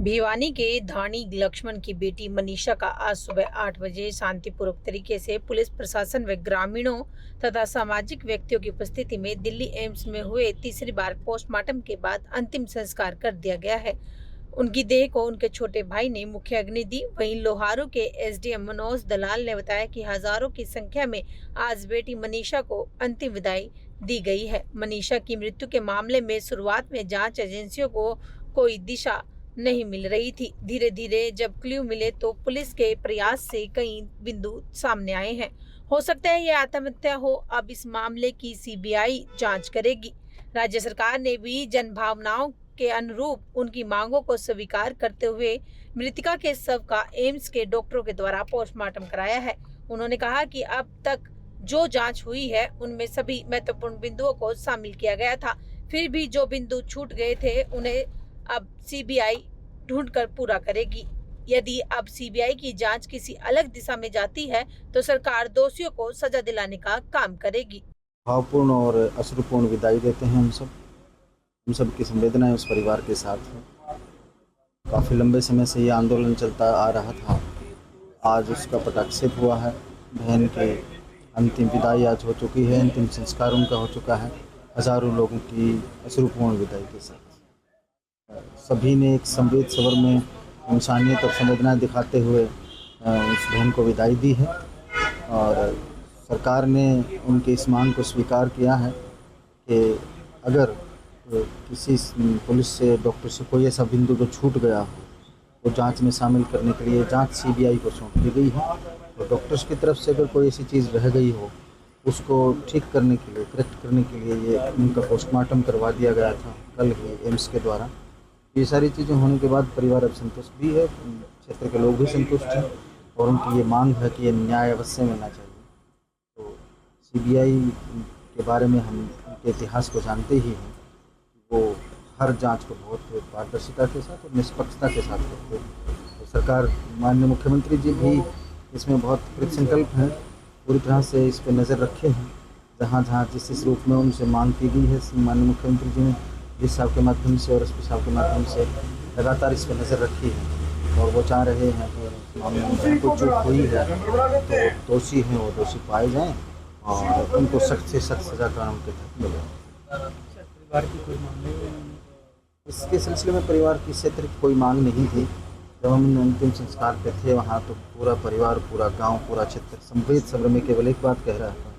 भिवानी के धानी लक्ष्मण की बेटी मनीषा का आज सुबह 8 बजे शांतिपूर्वक तरीके से पुलिस प्रशासन व ग्रामीणों तथा सामाजिक व्यक्तियों की उपस्थिति में दिल्ली एम्स में हुए तीसरी बार पोस्टमार्टम के बाद अंतिम संस्कार कर दिया गया है। उनकी देह को उनके छोटे भाई ने मुख्य अग्नि दी। वहीं लोहारू के एसडीएम मनोज दलाल ने बताया कि हजारों की संख्या में आज बेटी मनीषा को अंतिम विदाई दी गई है। मनीषा की मृत्यु के मामले में शुरुआत में जांच एजेंसियों को कोई दिशा नहीं मिल रही थी। धीरे धीरे जब क्लू मिले तो पुलिस के प्रयास से कई बिंदु सामने आए हैं। हो सकता है यह आत्महत्या हो। अब इस मामले की सीबीआई जांच करेगी। राज्य सरकार ने भी जनभावनाओं के अनुरूप उनकी मांगों को स्वीकार करते हुए मृतका के शव का एम्स के डॉक्टरों के द्वारा पोस्टमार्टम कराया है। उन्होंने कहा कि अब तक जो जांच हुई है उनमें सभी महत्वपूर्ण बिंदुओं को शामिल किया गया था। फिर भी जो बिंदु छूट गए थे उन्हें अब सीबीआई ढूंढकर पूरा करेगी। यदि अब सीबीआई की जांच किसी अलग दिशा में जाती है तो सरकार दोषियों को सजा दिलाने का काम करेगी। भावपूर्ण और अश्रुपूर्ण विदाई देते हैं हम सब की संवेदनाएं उस परिवार के साथ है। काफ़ी लंबे समय से ये आंदोलन चलता आ रहा था। आज उसका पटाक्षेप हुआ है। बहन की अंतिम विदाई आज हो चुकी है। अंतिम संस्कार उनका हो चुका है हजारों लोगों की अश्रुपूर्ण विदाई के साथ। सभी ने एक संवेद सवर में इंसानियत और संवेदनाएं दिखाते हुए उस बहन को विदाई दी है और सरकार ने उनकी इस मांग को स्वीकार किया है कि अगर किसी पुलिस से डॉक्टर से कोई ऐसा बिंदु जो छूट गया हो वो जांच में शामिल करने के लिए जांच सीबीआई को सौंप दी गई है। तो डॉक्टर्स की तरफ से अगर कोई ऐसी चीज़ रह गई हो उसको ठीक करने के लिए, करेक्ट करने के लिए ये उनका पोस्टमार्टम करवा दिया गया था कल ही एम्स के द्वारा। ये सारी चीज़ें होने के बाद परिवार अब संतुष्ट भी है, क्षेत्र के लोग भी संतुष्ट हैं और उनकी ये मांग है कि ये न्याय अवश्य मिलना चाहिए। तो सीबीआई के बारे में हम उनके इतिहास को जानते ही हैं। वो हर जांच को बहुत पारदर्शिता के साथ और निष्पक्षता के साथ करते हैं। तो सरकार, माननीय मुख्यमंत्री जी भी इसमें बहुत कृतसंकल्प हैं, पूरी तरह से इस पर नज़र रखे हैं। जहाँ जहाँ जिस रूप में उनसे मांग की गई है, माननीय मुख्यमंत्री जी ने जिस साहब के माध्यम से और एसपी साहब के माध्यम से लगातार इस पर नज़र रखी है और वो चाह रहे हैं कि मामले में कोई चूक हुई है तो दोषी हैं वो दोषी पाए जाएं और उनको सख्त से सख्त सज़ा कानून के तहत मिले। परिवार की कोई मांग नहीं? इसके सिलसिले में परिवार की क्षेत्र की कोई मांग नहीं थी। जब हम अंतिम संस्कार पे थे वहाँ तो पूरा परिवार, पूरा गांव, पूरा क्षेत्र संवेद सब्र में केवल एक बात कह रहा था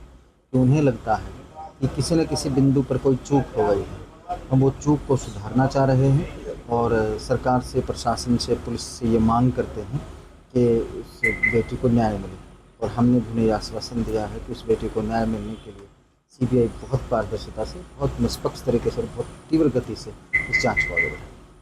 कि उन्हें लगता है कि किसी न किसी बिंदु पर कोई चूक हो गई है। हम वो चूक को सुधारना चाह रहे हैं और सरकार से, प्रशासन से, पुलिस से ये मांग करते हैं कि उस बेटी को न्याय मिले और हमने भी उन्हें आश्वासन दिया है कि उस बेटी को न्याय मिलने के लिए सीबीआई बहुत पारदर्शिता से, बहुत निष्पक्ष तरीके से और बहुत तीव्र गति से इस जांच को आगे बढ़ाए।